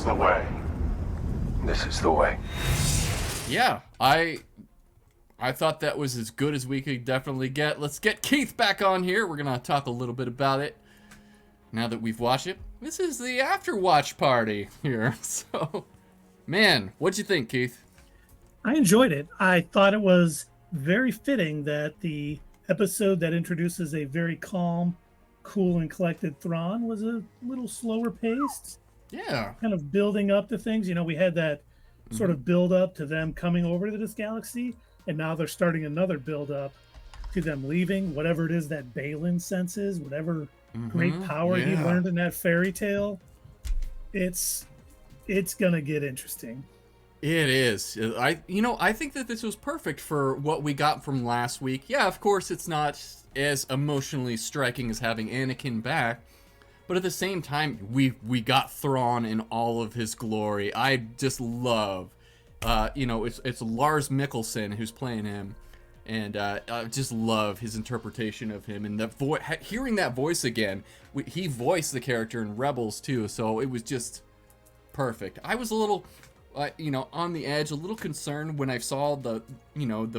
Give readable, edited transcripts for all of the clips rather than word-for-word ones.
is the way. This is the way. Yeah, I thought that was as good as we could definitely get. Let's get Keith back on here. We're going to talk a little bit about it now that we've watched it. This is the after watch party here. So, man, what'd you think, Keith? I enjoyed it. I thought it was very fitting that the episode that introduces a very calm, cool, and collected Thrawn was a little slower paced. Yeah. Kind of building up to things. You know, we had that sort of build up to them coming over to this galaxy, and now they're starting another build up to them leaving, whatever it is that Balin senses, whatever great power he learned in that fairy tale. It's gonna get interesting. It is. I think that this was perfect for what we got from last week. Yeah, of course, it's not as emotionally striking as having Anakin back, but at the same time, we got Thrawn in all of his glory. I just love, it's Lars Mikkelsen who's playing him, and I just love his interpretation of him, and hearing that voice again. He voiced the character in Rebels too, so it was just perfect. I was a little, on the edge, a little concerned when I saw the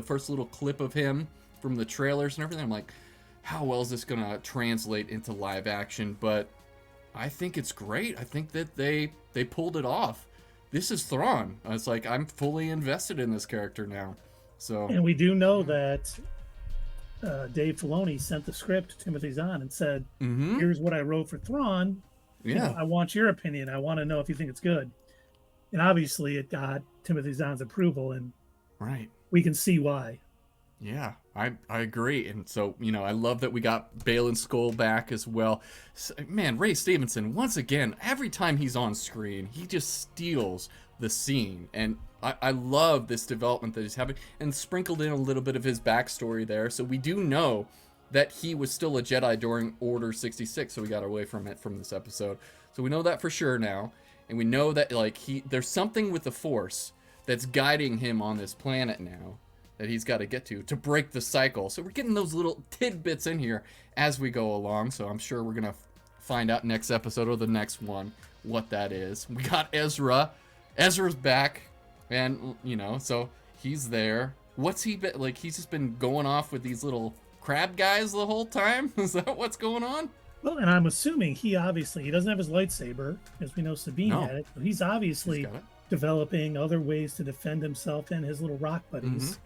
first little clip of him from the trailers and everything. I'm like, how well is this gonna translate into live action? But I think it's great. I think that they pulled it off. This is Thrawn. It's like, I'm fully invested in this character now. So, and we do know that Dave Filoni sent the script to Timothy Zahn and said, here's what I wrote for Thrawn. Yeah. I want your opinion. I want to know if you think it's good. And obviously it got Timothy Zahn's approval, and we can see why. Yeah, I agree. And so, I love that we got Balin Skull back as well. Man, Ray Stevenson, once again, every time he's on screen, he just steals the scene. And I love this development that he's having, and sprinkled in a little bit of his backstory there. So we do know that he was still a Jedi during Order 66, so we got away from it from this episode. So we know that for sure now. And we know that there's something with the Force that's guiding him on this planet now that he's got to get to break the cycle. So we're getting those little tidbits in here as we go along. So I'm sure we're going to find out next episode or the next one what that is. We got Ezra. Ezra's back. And, so he's there. What's he been, he's just been going off with these little crab guys the whole time? Is that what's going on? Well, and I'm assuming he doesn't have his lightsaber, as we know Sabine had it. So he's obviously developing other ways to defend himself and his little rock buddies.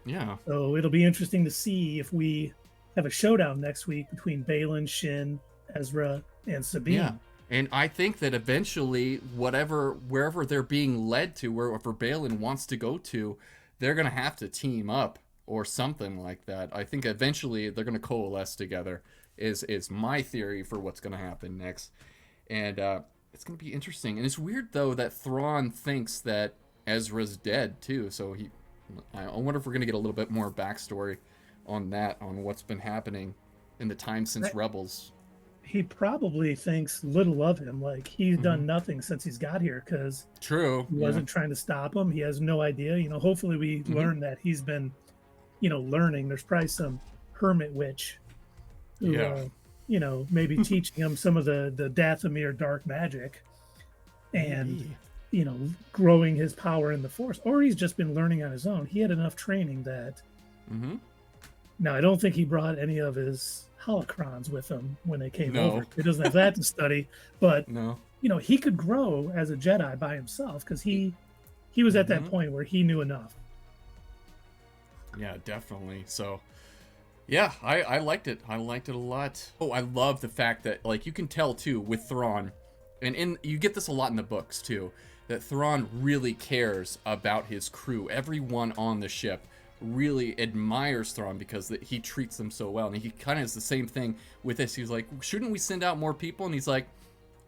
Yeah. So it'll be interesting to see if we have a showdown next week between Balin, Shin, Ezra, and Sabine. Yeah. And I think that eventually, wherever they're being led to, wherever Balin wants to go to, they're going to have to team up or something like that. I think eventually they're going to coalesce together is my theory for what's going to happen next. And it's going to be interesting. And it's weird, though, that Thrawn thinks that Ezra's dead, too. So I wonder if we're going to get a little bit more backstory on that, on what's been happening in the time since Rebels. He probably thinks little of him. He's done nothing since he's got here, because he wasn't trying to stop him. He has no idea. Hopefully we learn that he's been, learning. There's probably some hermit witch who, maybe teaching him some of the Dathomir dark magic and, growing his power in the Force. Or he's just been learning on his own. He had enough training that... Now, I don't think he brought any of his holocrons with him when they came over. He doesn't have that to study, but he could grow as a Jedi by himself, because he was at that point where he knew enough. Yeah, definitely. So, yeah, I liked it. I liked it a lot. Oh, I love the fact that, you can tell, too, with Thrawn, and you get this a lot in the books, too, that Thrawn really cares about his crew. Everyone on the ship really admires Thrawn because he treats them so well. And he kind of is the same thing with this. He's like, shouldn't we send out more people? And he's like,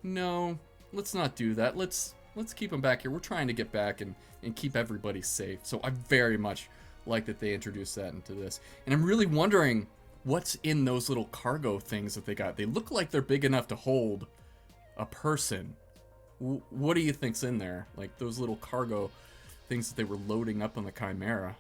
no, let's not do that. Let's keep them back here. We're trying to get back and keep everybody safe. So I very much like that they introduced that into this. And I'm really wondering what's in those little cargo things that they got. They look like they're big enough to hold a person. What do you think's in there? Those little cargo things that they were loading up on the Chimera.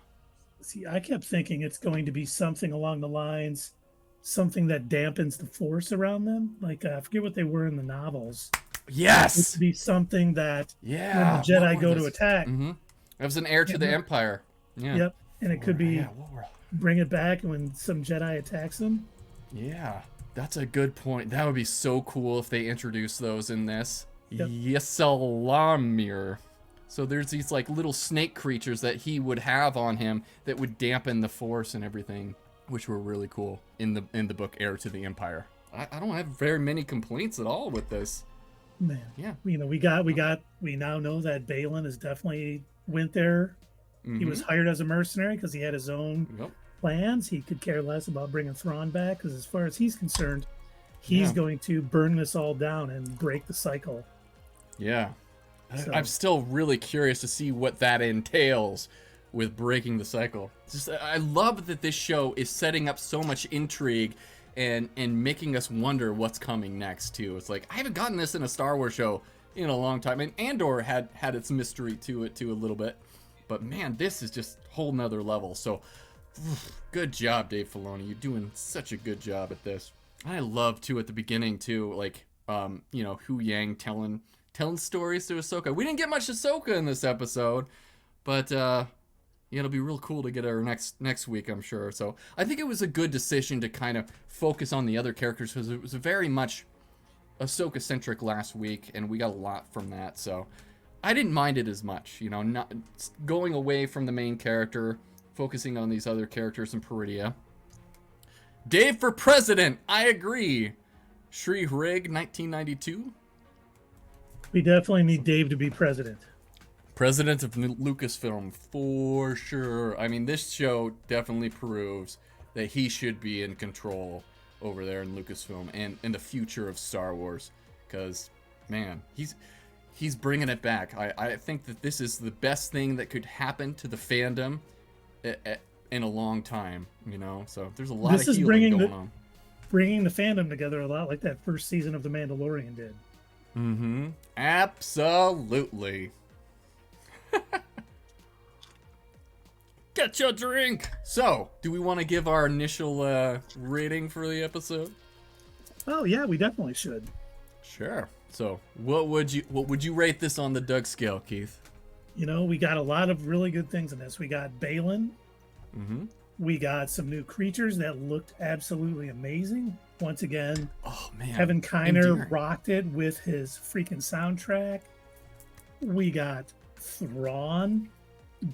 See, I kept thinking it's going to be something along the lines, something that dampens the Force around them. I forget what they were in the novels. It Yes. could be something that when the Yeah. Jedi go to attack. Mm-hmm. It was an heir to the Empire. Yeah. Yep. And it could be Yeah. What were? bring it back when some Jedi attacks them. Yeah. That's a good point. That would be so cool if they introduced those in this. Yep. Yesalamir. So there's these like little snake creatures that he would have on him that would dampen the Force and everything, which were really cool in the book Heir to the Empire. I don't have very many complaints at all with this. Man, Yeah. we now know that Balin is definitely went there. He was hired as a mercenary because he had his own plans. He could care less about bringing Thrawn back because, as far as he's concerned, he's going to burn this all down and break the cycle. Yeah. So, I'm still really curious to see what that entails with breaking the cycle. I love that this show is setting up so much intrigue and making us wonder what's coming next too. It's like I haven't gotten this in a Star Wars show in a long time, and Andor had its mystery to it too a little bit, but man, this is just a whole nother level. So good job, Dave Filoni. You're doing such a good job at this. I love too at the beginning too, like Hu Yang telling stories to Ahsoka. We didn't get much Ahsoka in this episode, but it'll be real cool to get her next week, I'm sure. So I think it was a good decision to kind of focus on the other characters because it was very much Ahsoka-centric last week, and we got a lot from that. So I didn't mind it as much, not going away from the main character, focusing on these other characters in Peridea. Dave for president, I agree. Shri Rig, 1992. We definitely need Dave to be president. President of Lucasfilm, for sure. I mean, this show definitely proves that he should be in control over there in Lucasfilm and in the future of Star Wars. Because, man, he's bringing it back. I think that this is the best thing that could happen to the fandom in a long time, So there's a lot of healing going on. Bringing the fandom together a lot like that first season of The Mandalorian did. Mm-hmm. Absolutely. Get your drink. So, do we want to give our initial rating for the episode? Oh yeah, we definitely should. Sure. So, what would you rate this on the Doug scale, Keith? We got a lot of really good things in this. We got Balin. Mm-hmm. We got some new creatures that looked absolutely amazing. Once again, oh man, Kevin Kiner rocked it with his freaking soundtrack. We got Thrawn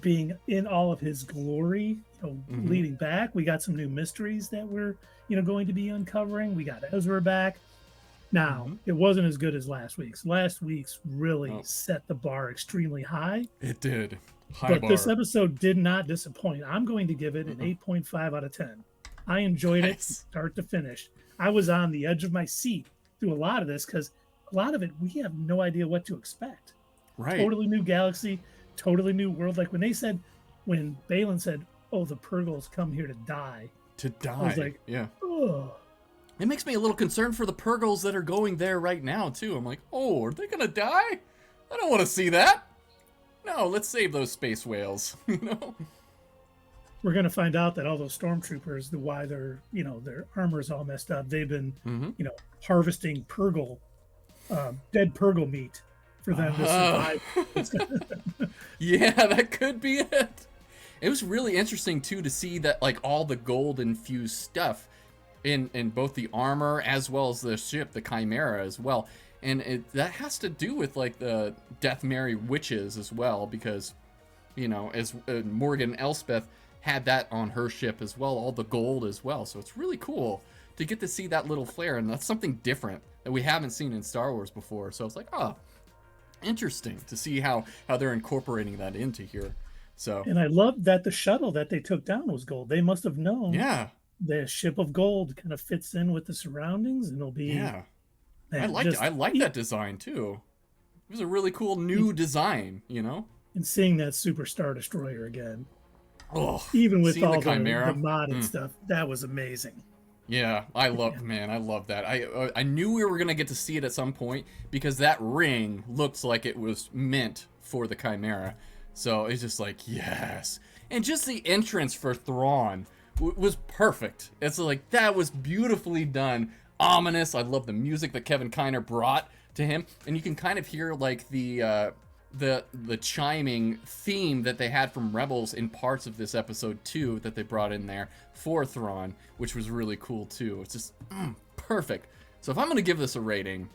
being in all of his glory, leading back. We got some new mysteries that we're, going to be uncovering. We got Ezra back. Now, it wasn't as good as last week's. Last week's really set the bar extremely high. It did. But this episode did not disappoint. I'm going to give it an 8.5 out of 10. I enjoyed it start to finish. I was on the edge of my seat through a lot of this because a lot of it, we have no idea what to expect. Right. Totally new galaxy, totally new world. Like when Balin said, oh, the Purgles come here to die. I was like, yeah. Oh. It makes me a little concerned for the Purgles that are going there right now, too. I'm like, oh, are they going to die? I don't want to see that. No, let's save those space whales, We're going to find out that all those stormtroopers, why their armor's all messed up. They've been, harvesting dead Purgle meat for them to survive. Yeah, that could be it. It was really interesting, too, to see that, like, all the gold-infused stuff in both the armor as well as the ship, the Chimera, as well. And that has to do with, like, the Death Mary witches as well, because, as Morgan Elspeth had that on her ship as well, all the gold as well. So it's really cool to get to see that little flare, and that's something different that we haven't seen in Star Wars before. So it's like, interesting to see how they're incorporating that into here. So, and I love that the shuttle that they took down was gold. They must have known. Yeah. The ship of gold kind of fits in with the surroundings, and it'll be. Yeah. Man, I like that design too. It was a really cool new design, And seeing that Super Star Destroyer again. Oh, even with all the modded stuff, that was amazing. Yeah, I love that. I knew we were gonna get to see it at some point because that ring looks like it was meant for the Chimera. So it's just like, yes. And just the entrance for Thrawn was perfect. It's like, that was beautifully done. Ominous. I love the music that Kevin Kiner brought to him, and you can kind of hear like the chiming theme that they had from Rebels in parts of this episode too, that they brought in there for Thrawn, which was really cool too. It's just perfect. So if I'm gonna give this a rating,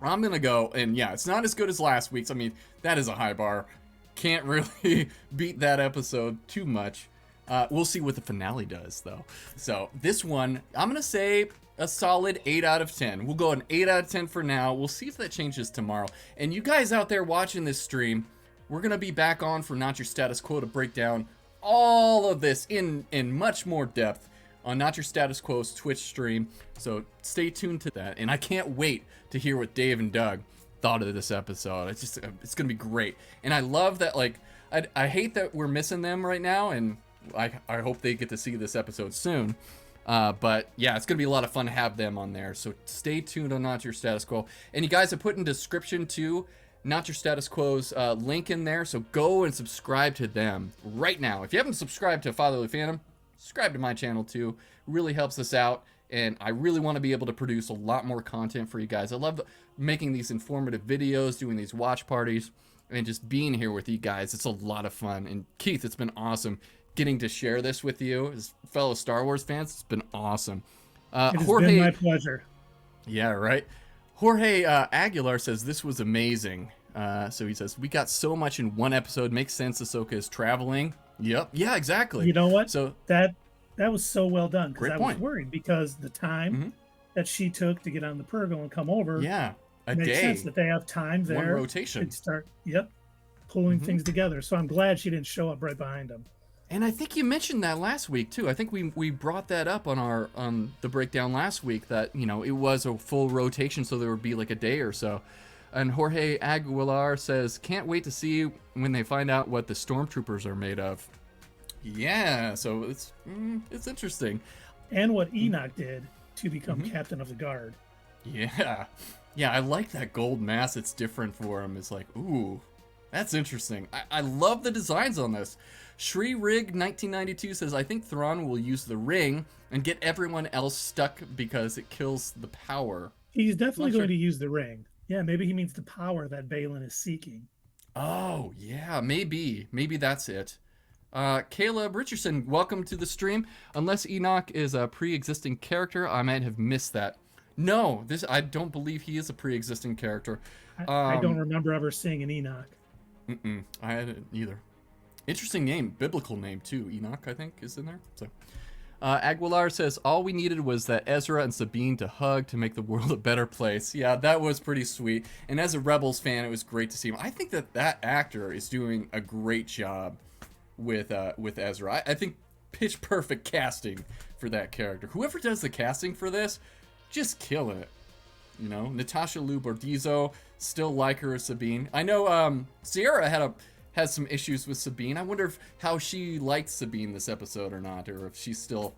I'm gonna go, and yeah, it's not as good as last week's. I mean, that is a high bar. Can't really beat that episode too much. We'll see what the finale does, though. So this one, I'm gonna say a solid 8 out of 10. We'll go an 8 out of 10 for now. We'll see if that changes tomorrow. And you guys out there watching this stream, we're gonna be back on for Not Your Status Quo to break down all of this in much more depth on Not Your Status Quo's Twitch stream. So stay tuned to that. And I can't wait to hear what Dave and Doug thought of this episode. It's gonna be great. And I love that, like, I hate that we're missing them right now, and I hope they get to see this episode soon. But yeah, it's gonna be a lot of fun to have them on there. So stay tuned on Not Your Status Quo. And you guys have put in description too, Not Your Status Quo's link in there. So go and subscribe to them right now. If you haven't subscribed to Fatherly Phantom, subscribe to my channel too. Really helps us out. And I really want to be able to produce a lot more content for you guys. I love making these informative videos, doing these watch parties, and just being here with you guys. It's a lot of fun. And Keith, it's been awesome getting to share this with you as fellow Star Wars fans. It's been awesome. It has been my pleasure. Yeah, right. Jorge Aguilar says this was amazing. So he says, we got so much in one episode. Makes sense Ahsoka is traveling. Yep. Yeah, exactly. You know what? So that was so well done, because I was point. worried because the time that she took to get on the Purgle and come over. Yeah, a makes day. sense that they have time there. One rotation. To start, pulling things together. So I'm glad she didn't show up right behind him. And I think you mentioned that last week too. I think we brought that up on the breakdown last week, that it was a full rotation, so there would be like a day or so. And Jorge Aguilar says, can't wait to see when they find out what the stormtroopers are made of. Yeah, so it's interesting. And what Enoch did to become captain of the guard. Yeah, I like that gold mask. It's different for him. It's like, ooh, that's interesting. I love the designs on this. Shri Rig 1992 says, I think Thrawn will use the ring and get everyone else stuck because it kills the power. He's definitely going to use the ring. Yeah, maybe he means the power that Baylan is seeking. Oh, yeah, maybe that's it. Caleb Richardson, welcome to the stream. Unless Enoch is a pre-existing character, I might have missed that. No, I don't believe he is a pre-existing character. I don't remember ever seeing an Enoch. I hadn't either. Interesting name, biblical name too. Enoch, I think, is in there. So, Aguilar says, all we needed was that Ezra and Sabine to hug to make the world a better place. Yeah, that was pretty sweet. And as a Rebels fan, it was great to see him. I think that actor is doing a great job with Ezra. I think pitch perfect casting for that character. Whoever does the casting for this, just kill it. Natasha Liu Bordizzo, still like her as Sabine. I know Sierra has some issues with Sabine. I wonder how she liked Sabine this episode or not, or if she's still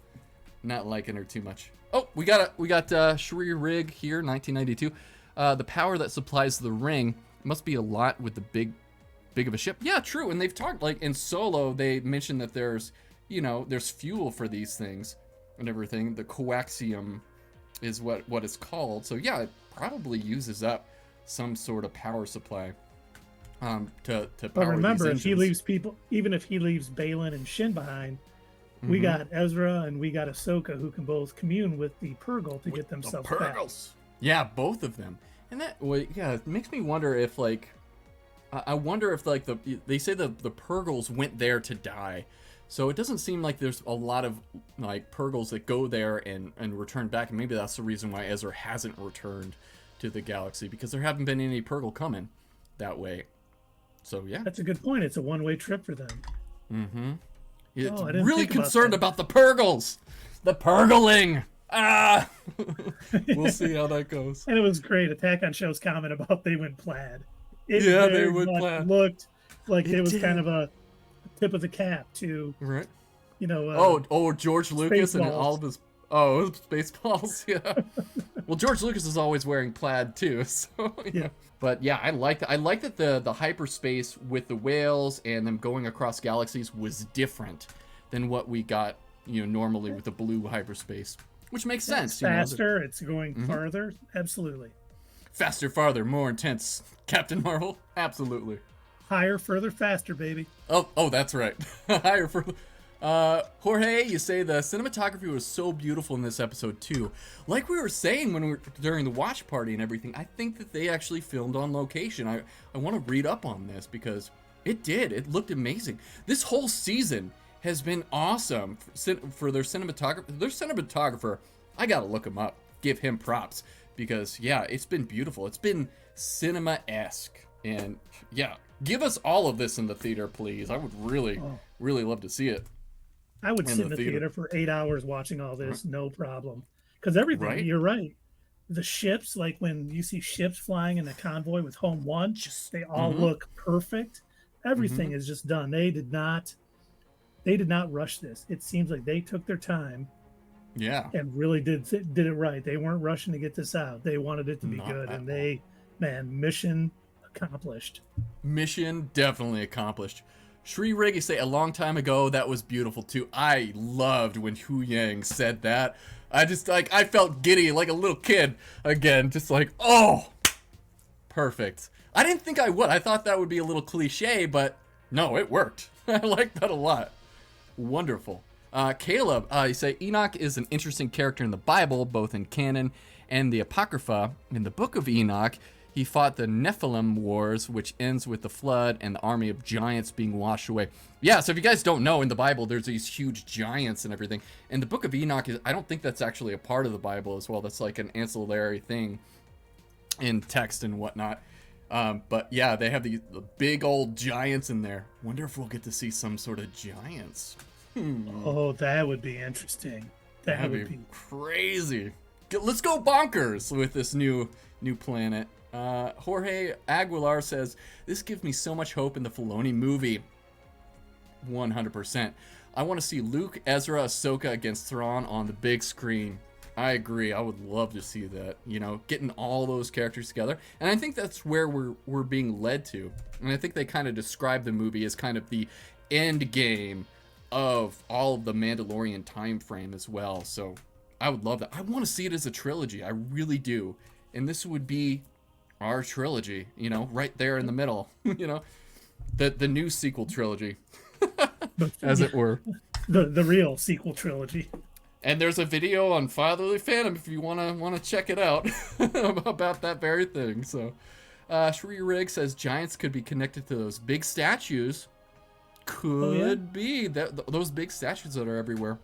not liking her too much. Oh, we got Shri Rig here, 1992. The power that supplies the ring must be a lot with the big of a ship. Yeah, true. And they've talked, like in Solo, they mentioned that there's fuel for these things and everything. The coaxium is what it's called. So yeah, it probably uses up some sort of power supply to power. But remember, these if he leaves people, even if he leaves Baylan and Shin behind, we got Ezra and we got Ahsoka, who can both commune with the Purgle to get themselves back. Yeah, both of them. And it makes me wonder if I wonder if they say the Purgles went there to die. So it doesn't seem like there's a lot of like Purgles that go there and return back. And maybe that's the reason why Ezra hasn't returned to the galaxy, because there haven't been any Purgle coming that way. So yeah. That's a good point. It's a one-way trip for them. It's really concerned about the Purgles. The Purgling. We'll see how that goes. And it was great. Attack on Show's comment about they went plaid. They went plaid. Looked like it was kind of a tip of the cap to, right? George Lucas and all of his Spaceballs. Yeah. Well, George Lucas is always wearing plaid too. So yeah. But yeah, I like that the hyperspace with the whales and them going across galaxies was different than what we got normally with the blue hyperspace, which makes sense. It's faster. It's going farther. Absolutely. Faster, farther, more intense. Captain Marvel? Absolutely. Higher, further, faster, baby. Oh, that's right. Higher, further. Jorge, you say the cinematography was so beautiful in this episode too. Like we were saying when we were during the watch party and everything, I think that they actually filmed on location. I want to read up on this because it did. It looked amazing. This whole season has been awesome for their cinematographer. Their cinematographer, I gotta look him up. Give him props because yeah, it's been beautiful. It's been cinema-esque, and yeah, give us all of this in the theater, please. I would really love to see it. I would sit in the theater for 8 hours watching all this, no problem. Because everything, you're right. The ships, like when you see ships flying in a convoy with Home One, they all look perfect. Everything is just done. They did not rush this. It seems like they took their time. Yeah. And really did it right. They weren't rushing to get this out. They wanted it to be good, and mission accomplished. Mission definitely accomplished. Shri Riggy say a long time ago that was beautiful too. I loved when Hu Yang said that. I just I felt giddy like a little kid again, just like, oh, perfect. I didn't think I would. I thought that would be a little cliche, but no, it worked. I like that a lot. Wonderful. Caleb, you say Enoch is an interesting character in the Bible, both in canon and the Apocrypha. In the book of Enoch, he fought the Nephilim Wars, which ends with the flood and the army of giants being washed away. Yeah, so if you guys don't know, in the Bible, there's these huge giants and everything. And the book of Enoch, I don't think that's actually a part of the Bible as well. That's like an ancillary thing in text and whatnot. But yeah, they have the big old giants in there. Wonder if we'll get to see some sort of giants. Oh, that would be interesting. That'd be crazy. Let's go bonkers with this new planet. Jorge Aguilar says, this gives me so much hope in the Filoni movie. 100%. I want to see Luke, Ezra, Ahsoka against Thrawn on the big screen. I agree. I would love to see that, getting all those characters together. And I think that's where we're being led to. And I think they kind of describe the movie as kind of the end game of all of the Mandalorian time frame as well. So I would love that. I want to see it as a trilogy. I really do. And this would be our trilogy, right there in the middle, the new sequel trilogy, as it were. The real sequel trilogy. And there's a video on Fatherly Fandom if you wanna check it out about that very thing. So, Shri Rig says giants could be connected to those big statues. Could be those big statues that are everywhere.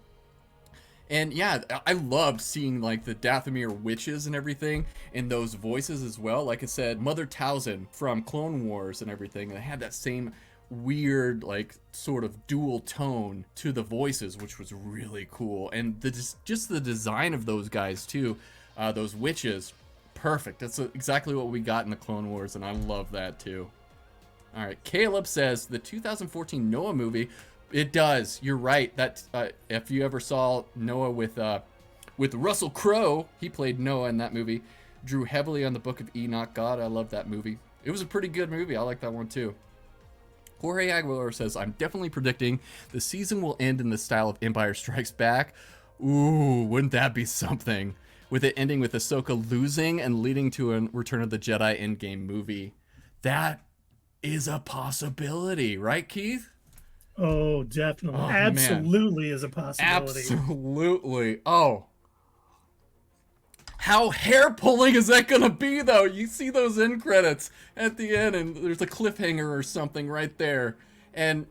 And yeah, I loved seeing like the Dathomir witches and everything, and those voices as well. Like I said, Mother Talzin from Clone Wars and everything. They had that same weird, like, sort of dual tone to the voices, which was really cool. And just the design of those guys too, those witches, perfect. That's exactly what we got in the Clone Wars, and I love that too. All right, Caleb says the 2014 Noah movie. It does. You're right. That if you ever saw Noah with Russell Crowe, he played Noah in that movie. Drew heavily on the Book of Enoch. God, I love that movie. It was a pretty good movie. I like that one too. Jorge Aguilar says, I'm definitely predicting the season will end in the style of Empire Strikes Back. Ooh, wouldn't that be something? With it ending with Ahsoka losing and leading to a Return of the Jedi endgame movie. That is a possibility, right, Keith? Oh, definitely. Oh, absolutely man. Is a possibility. Absolutely. Oh. How hair-pulling is that going to be, though? You see those end credits at the end, and there's a cliffhanger or something right there. And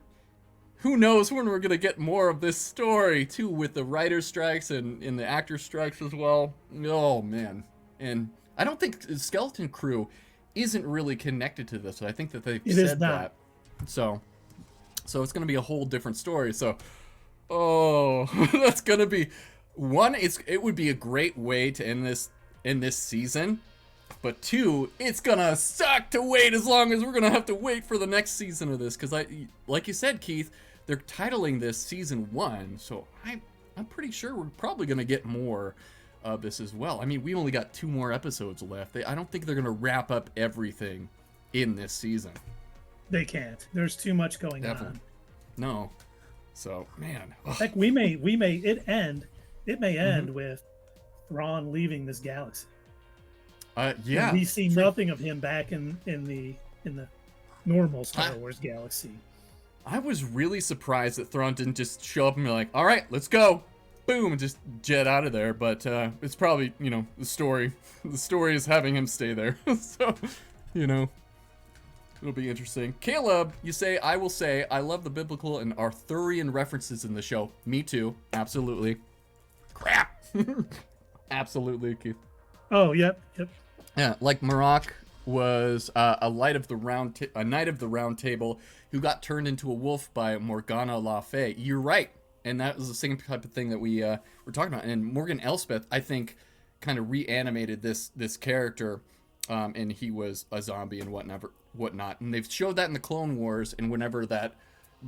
who knows when we're going to get more of this story, too, with the writer's strikes and the actor strikes as well. Oh, man. And I don't think the Skeleton Crew isn't really connected to this. I think that they've said that. So it's going to be a whole different story. So, that's going to be one. It would be a great way to end this season, but two, it's gonna suck to wait as long as we're gonna have to wait for the next season of this. Because like you said, Keith, they're titling this season 1, so I'm pretty sure we're probably gonna get more of this as well. I mean, we only got 2 more episodes left. I don't think they're gonna wrap up everything in this season. They can't. There's too much going on. No. So, man. Like it may end with Thrawn leaving this galaxy. Yeah. And we see nothing of him back in the normal Star Wars galaxy. I was really surprised that Thrawn didn't just show up and be like, all right, let's go. Boom, and just jet out of there. But it's probably, the story. The story is having him stay there. So, it'll be interesting. Caleb, you say, I will say, I love the biblical and Arthurian references in the show. Me too. Absolutely. Crap. Absolutely, Keith. Oh, yep. Yeah, like Marok was a knight of the round table who got turned into a wolf by Morgana Le Fay. You're right, and that was the same type of thing that we were talking about. And Morgan Elspeth, I think, kind of reanimated this character, and he was a zombie and whatnot. And they've showed that in the Clone Wars, and whenever that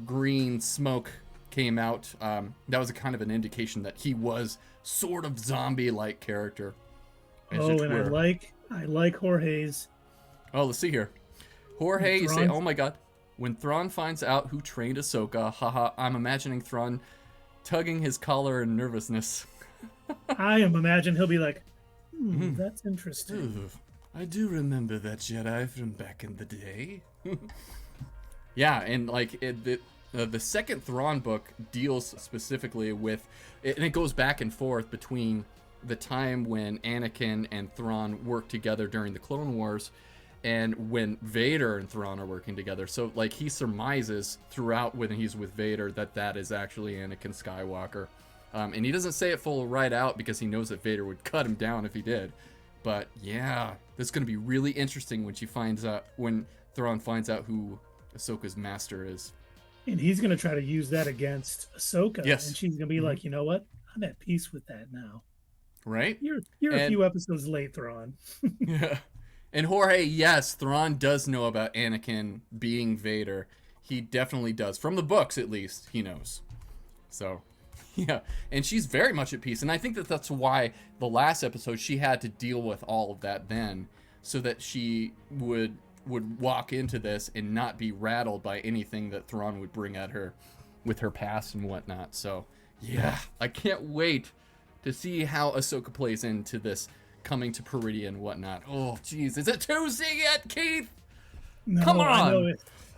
green smoke came out, that was a kind of an indication that he was sort of zombie-like character. I like Jorge's. Oh, let's see here. Jorge, you say, oh my god. When Thrawn finds out who trained Ahsoka, haha, I'm imagining Thrawn tugging his collar in nervousness. I am imagining he'll be like, that's interesting. Ooh, I do remember that Jedi from back in the day. Yeah, and like the second Thrawn book deals specifically with, and it goes back and forth between the time when Anakin and Thrawn worked together during the Clone Wars and when Vader and Thrawn are working together. So like he surmises throughout when he's with Vader that is actually Anakin Skywalker. And he doesn't say it full right out because he knows that Vader would cut him down if he did. But yeah, this is going to be really interesting when Thrawn finds out who Ahsoka's master is. And he's going to try to use that against Ahsoka. Yes. And she's going to be like, you know what? I'm at peace with that now. Right? You're a few episodes late, Thrawn. Yeah. And Jorge, yes, Thrawn does know about Anakin being Vader. He definitely does. From the books, at least, he knows. So, yeah. And she's very much at peace. And I think that's why the last episode, she had to deal with all of that then, so that she would walk into this and not be rattled by anything that Thrawn would bring at her with her past and whatnot. So, yeah, I can't wait to see how Ahsoka plays into this coming to Peridian and whatnot. Oh, jeez. Is it Tuesday yet, Keith? No, come on. I know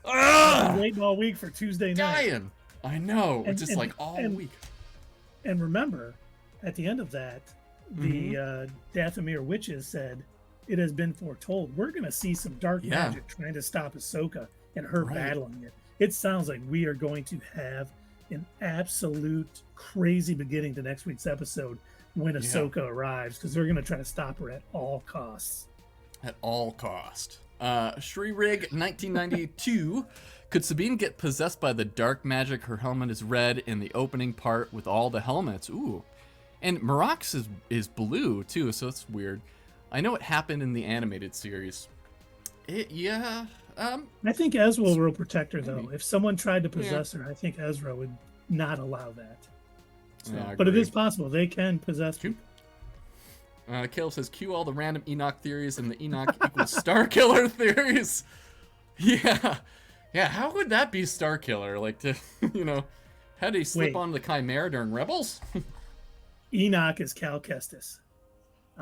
I'm waiting all week for Tuesday night. Dying. I know. Just all week. And remember, at the end of that, the Dathomir witches said, it has been foretold. We're going to see some dark magic trying to stop Ahsoka and her battling it. It sounds like we are going to have an absolute crazy beginning to next week's episode when Ahsoka arrives, because they're going to try to stop her at all costs. At all cost. Shri Rig 1992. Could Sabine get possessed by the dark magic? Her helmet is red in the opening part with all the helmets. Ooh. And Marok's is blue, too, so it's weird. I know it happened in the animated series. I think Ezra will protect her, though. If someone tried to possess her, I think Ezra would not allow that. So, but it is possible. They can possess her. Caleb says, cue all the random Enoch theories and the Enoch equals Star Killer theories. Yeah. Yeah, how would that be Star Killer? Like, how did he slip onto the Chimera during Rebels? Enoch is Cal Kestis.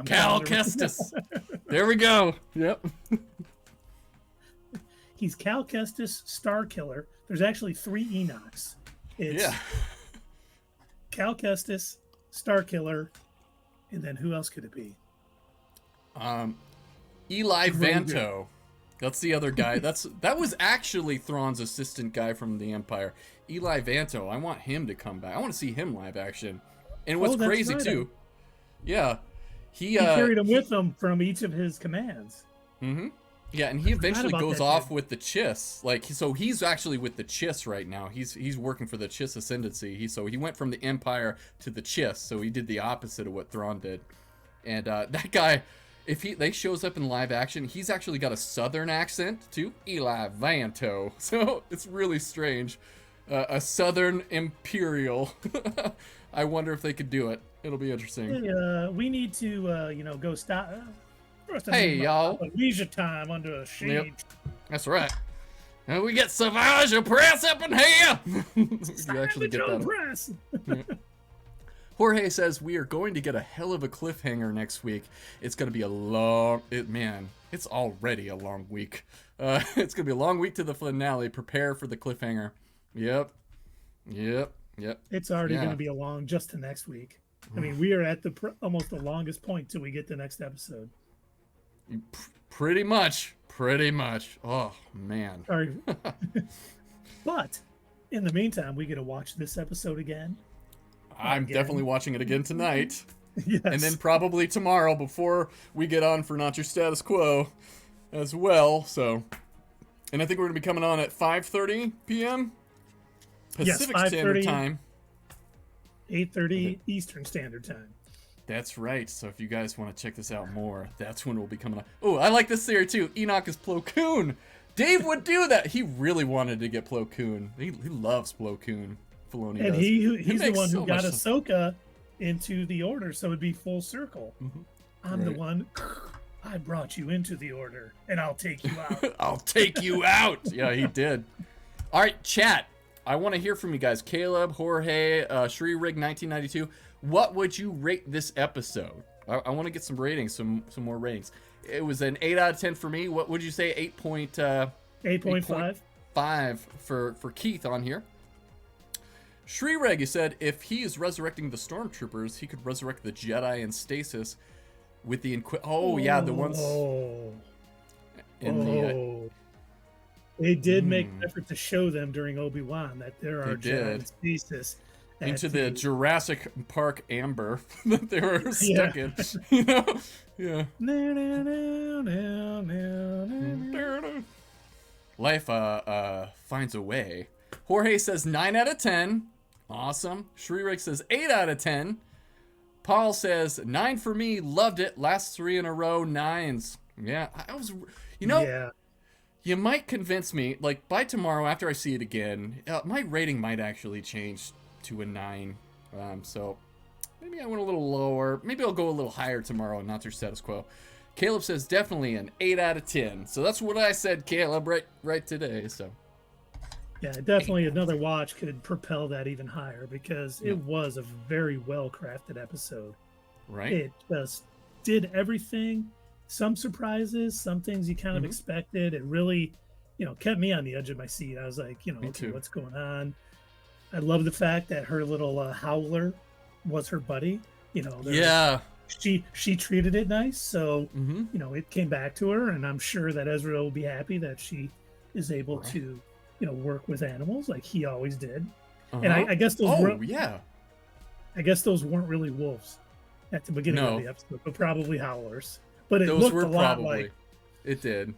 Cal Kestis. There we go. Yep. He's Cal Kestis, Star Killer. There's actually 3 Enochs. It's Cal Kestis, Star Killer, and then who else could it be? Eli Vanto. That's the other guy. That was actually Thrawn's assistant guy from the Empire. Eli Vanto. I want him to come back. I want to see him live action. And what's crazy too? Yeah. He carried him with him from each of his commands. Mm-hmm. Yeah, and he eventually goes off with the Chiss. So he's actually with the Chiss right now. He's working for the Chiss Ascendancy. He went from the Empire to the Chiss. So he did the opposite of what Thrawn did. And that guy, if they shows up in live action, he's actually got a Southern accent too. Eli Vanto. So it's really strange. A Southern Imperial. I wonder if they could do it. It'll be interesting. Hey, we need to, go stop. Hey, y'all. Leisure time under a shade. Yep. That's right. And we get Savage Press up in here. You actually get that. Press. Jorge says we are going to get a hell of a cliffhanger next week. It's going to be a long... it's already a long week. It's going to be a long week to the finale. Prepare for the cliffhanger. Yep. It's already going to be just to next week. I mean, we are at almost the longest point till we get the next episode. Pretty much. Oh, man. Sorry. But in the meantime, we get to watch this episode again. I'm definitely watching it again tonight. Yes. And then probably tomorrow before we get on for Not Your Status Quo as well. So, and I think we're going to be coming on at 5:30 p.m. Pacific Standard Time. 8:30 Eastern Standard Time. That's right. So if you guys want to check this out more, that's when we'll be coming on. Oh, I like this theory too. Enoch is Plo Koon. Dave would do that. He really wanted to get Plo Koon. He loves Plo Koon. Filoni and does. He's the one so who got Ahsoka into the Order, so it'd be full circle. Mm-hmm. I'm the one. I brought you into the Order, and I'll take you out. I'll take you out. Yeah, he did. All right, chat. I want to hear from you guys. Caleb, Jorge, ShreeRig1992. What would you rate this episode? I want to get some ratings, some more ratings. It was an 8 out of 10 for me. What would you say? 8.5. 5 for Keith on here. ShreeReg, you said if he is resurrecting the stormtroopers, he could resurrect the Jedi in stasis with the the ones in the. They did make an effort to show them during Obi-Wan that there are Jedi in stasis. Into the Jurassic Park amber that they were stuck in. You know? Yeah. Life finds a way. Jorge says 9 out of 10. Awesome. ShreeRig says 8 out of 10. Paul says 9 for me. Loved it. Last 3 in a row, 9s. Yeah, I was, you might convince me, like, by tomorrow after I see it again, my rating might actually change to a 9. So maybe I went a little lower. Maybe I'll go a little higher tomorrow and not your status quo. Caleb says definitely an 8 out of 10. So that's what I said, Caleb, right today. So yeah, definitely another watch could propel that even higher because it was a very well crafted episode. Right. It just did everything. Some surprises, some things you kind of expected. It really, kept me on the edge of my seat. I was like, okay, what's going on? I love the fact that her little howler was her buddy. She treated it nice, so it came back to her, and I'm sure that Ezra will be happy that she is able to, work with animals like he always did. And I guess those I guess those weren't really wolves at the beginning of the episode, but probably howlers. But it looked a lot like it did.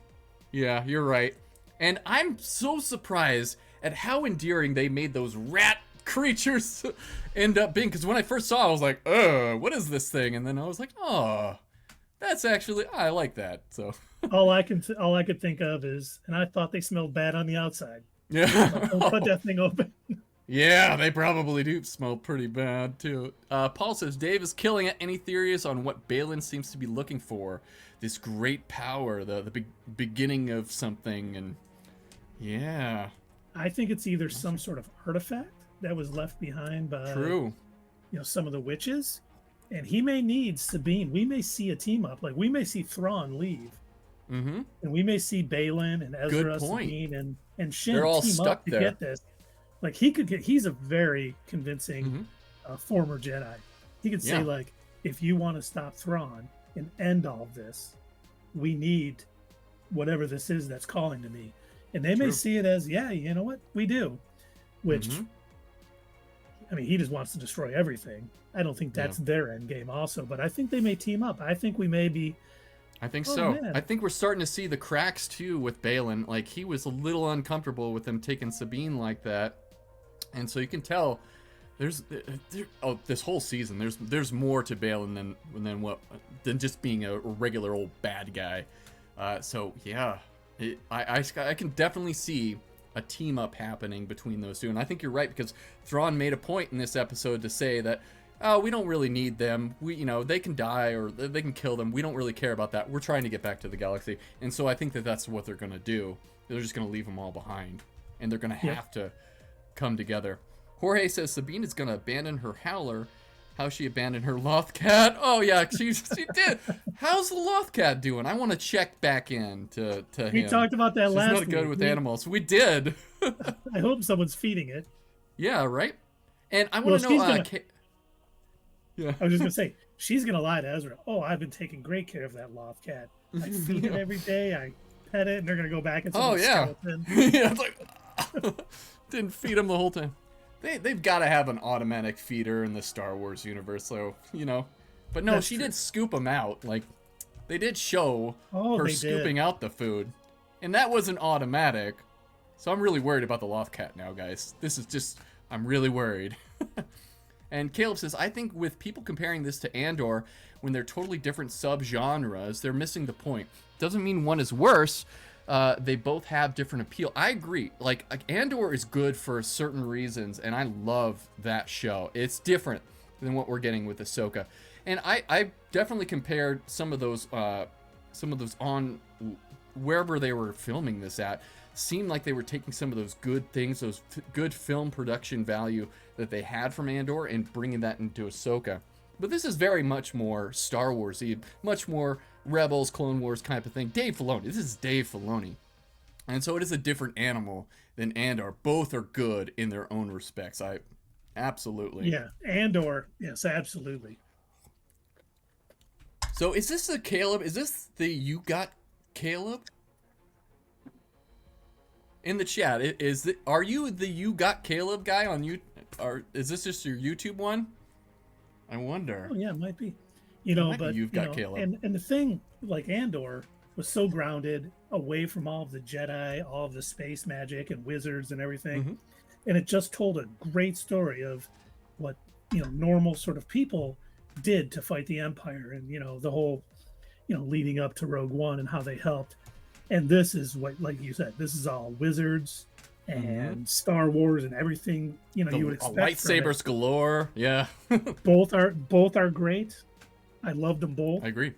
Yeah, you're right. And I'm so surprised at how endearing they made those rat creatures end up being. Because when I first saw it, I was like, what is this thing? And then I was like, oh, that's actually, I like that. So all I could think of is, and I thought they smelled bad on the outside. Yeah. Don't put that thing open. Yeah, they probably do smell pretty bad too. Paul says Dave is killing it. Any theories on what Baylan seems to be looking for? This great power, the beginning of something, and yeah. I think it's either some sort of artifact that was left behind by some of the witches, and he may need Sabine. We may see a team up, like we may see Thrawn leave, and we may see Baylan and Ezra, Sabine, and Shin team up to get this. Like he's a very convincing former Jedi. He could say like, if you want to stop Thrawn and end all of this, we need whatever this is that's calling to me. And they may see it as, you know what, we do. Which, I mean, he just wants to destroy everything. I don't think that's their end game also, but I think they may team up. I think we may be... I think so. Man. I think we're starting to see the cracks, too, with Baylan. Like, he was a little uncomfortable with them taking Sabine like that. And so you can tell this whole season, there's more to Baylan than just being a regular old bad guy. I can definitely see a team up happening between those two, and I think you're right because Thrawn made a point in this episode to say that we don't really need them. They can die or they can kill them. We don't really care about that. We're trying to get back to the galaxy, and so I think that's what they're gonna do. They're just gonna leave them all behind, and they're gonna have to come together. Jorge says Sabine is gonna abandon her howler how she abandoned her loth cat. Oh yeah, she did. How's the loth cat doing? I want to check back in to him. We talked about that She's last not week. good with animals. We did. I hope someone's feeding it. Yeah, right. And I want to know. Yeah. I was just gonna say she's gonna lie to Ezra. Oh, I've been taking great care of that loft cat. I feed it every day. I pet it, and they're gonna go back and say, "Oh yeah, skeleton. yeah." It's like didn't feed him the whole time. They've got to have an automatic feeder in the Star Wars universe, so But no, she did scoop him out. Like they did show her scooping out the food, and that wasn't automatic. So I'm really worried about the loft cat now, guys. This is just I'm really worried. And Caleb says, I think with people comparing this to Andor, when they're totally different sub-genres, they're missing the point. Doesn't mean one is worse. They both have different appeal. I agree. Like Andor is good for certain reasons, and I love that show. It's different than what we're getting with Ahsoka. And I definitely compared some of those on wherever they were filming this at. Seemed like they were taking some of those good things, those good film production value that they had from Andor and bringing that into Ahsoka. But this is very much more Star Wars-y, much more Rebels, Clone Wars type of thing. Dave Filoni. This is Dave Filoni. And so it is a different animal than Andor. Both are good in their own respects. Absolutely. Yeah, Andor. Yes, absolutely. So is this the Caleb? Is this the You Got Caleb? In the chat, are you the You Got Caleb guy on you? Or is this just your YouTube one? I wonder. Oh yeah, it might be. But You've Got Caleb. And the thing, like Andor, was so grounded away from all of the Jedi, all of the space magic and wizards and everything, Mm-hmm. and it just told a great story of what normal sort of people did to fight the Empire, and the whole leading up to Rogue One and how they helped. And this is what, like you said, this is all wizards and Star Wars and everything you would expect. Lightsabers galore. Yeah. both are great. I loved them both. I agree.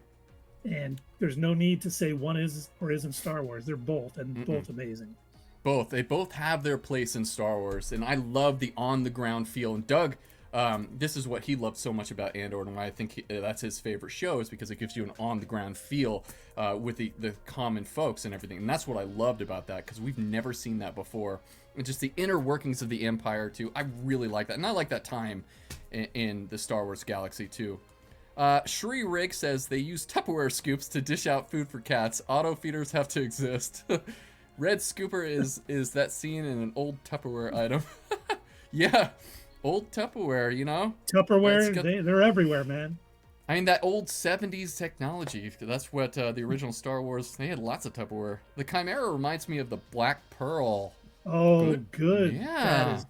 And there's no need to say one is or isn't Star Wars. They're both, and both amazing. They both have their place in Star Wars, and I love the on the ground feel. And Doug, this is what he loved so much about Andor, and why I think that's his favorite show, is because it gives you an on the ground feel with the common folks and everything. And that's what I loved about that, because we've never seen that before. And just the inner workings of the Empire too. I really like that, and I like that time in the Star Wars galaxy too. Shri Rig says they use Tupperware scoops to dish out food for cats. Auto feeders have to exist. Red Scooper is that scene in an old Tupperware item. Yeah, old Tupperware, Tupperware, they're everywhere, man. I mean, that old 70s technology. That's what the original Star Wars, they had lots of Tupperware. The Chimera reminds me of the Black Pearl. Oh, good. Yeah. That is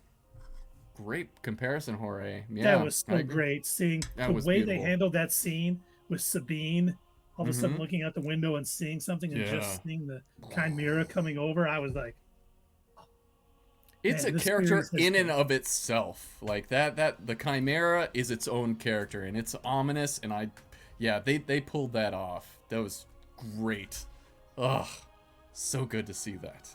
great comparison, Jorge. Yeah, that was so great seeing the way they handled that scene with Sabine all of a sudden looking out the window and seeing something and just seeing the Chimera coming over. I was like, it's a character in and of itself. Like that the Chimera is its own character, and it's ominous, and they pulled that off. That was great. Ugh, so good to see that.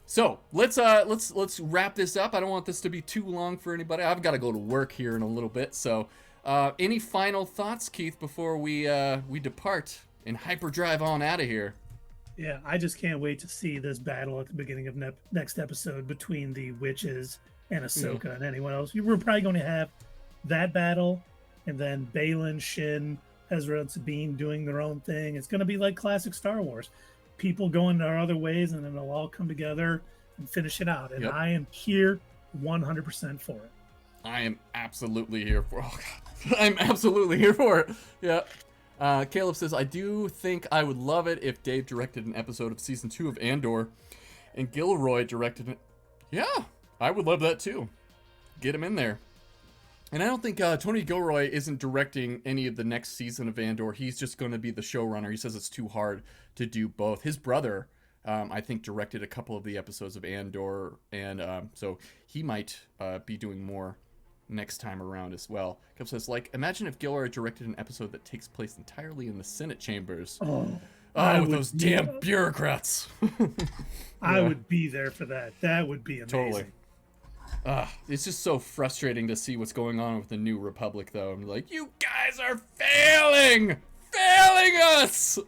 So let's wrap this up. I don't want this to be too long for anybody. I've got to go to work here in a little bit. So any final thoughts, Keith, before we depart and hyperdrive on out of here? Yeah, I just can't wait to see this battle at the beginning of next episode between the witches and Ahsoka and anyone else. We're probably going to have that battle, and then Baylan, Shin, Ezra, and Sabine doing their own thing. It's going to be like classic Star Wars. People going their other ways, and then they'll all come together and finish it out. And I am here 100% for it. I am absolutely here for I'm absolutely here for it. Yeah. Caleb says, I do think I would love it if Dave directed an episode of season 2 of Andor and Gilroy directed it. Yeah, I would love that too. Get him in there. And I don't think Tony Gilroy isn't directing any of the next season of Andor. He's just going to be the showrunner. He says it's too hard to do both. His brother, I think, directed a couple of the episodes of Andor, and so he might be doing more next time around as well. Kev says, imagine if Gilroy directed an episode that takes place entirely in the Senate chambers. With those damn bureaucrats. I would be there for that. That would be amazing. Totally. It's just so frustrating to see what's going on with the New Republic, though. I'm like, you guys are failing us.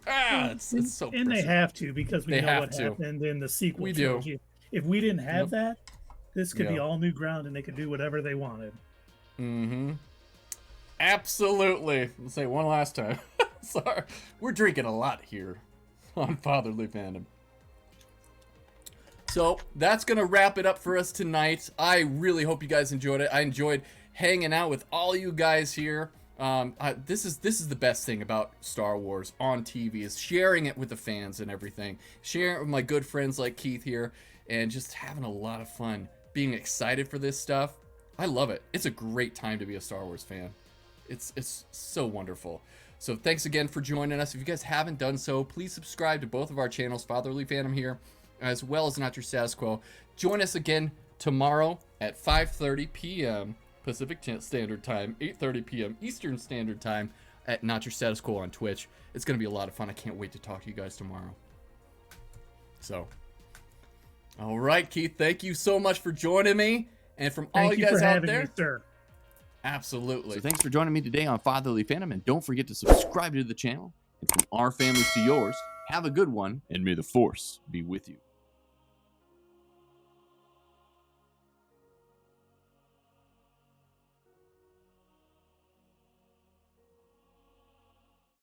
It's so. And they have to, because we know what to. happened in the sequel We trilogy. do. If we didn't have that, this could be Yep. all new ground, and they could do whatever they wanted. Mm-hmm. Absolutely. I'll say it one last time. Sorry, we're drinking a lot here on Fatherly Fandom. So that's gonna wrap it up for us tonight. I really hope you guys enjoyed it. I enjoyed hanging out with all you guys here. This is the best thing about Star Wars on TV, is sharing it with the fans and everything. Sharing it with my good friends like Keith here, and just having a lot of fun, being excited for this stuff. I love it. It's a great time to be a Star Wars fan. It's so wonderful. So thanks again for joining us. If you guys haven't done so, please subscribe to both of our channels, Fatherly Fandom here, as well as Not Your Status Quo. Join us again tomorrow at 5:30 p.m. Pacific Standard Time, 8:30 p.m. Eastern Standard Time at Not Your Status Quo on Twitch. It's going to be a lot of fun. I can't wait to talk to you guys tomorrow. So, all right, Keith, thank you so much for joining me. And from all you guys out there, me, sir. Absolutely. So thanks for joining me today on Fatherly Fandom, and don't forget to subscribe to the channel. And from our families to yours, have a good one, and may the Force be with you.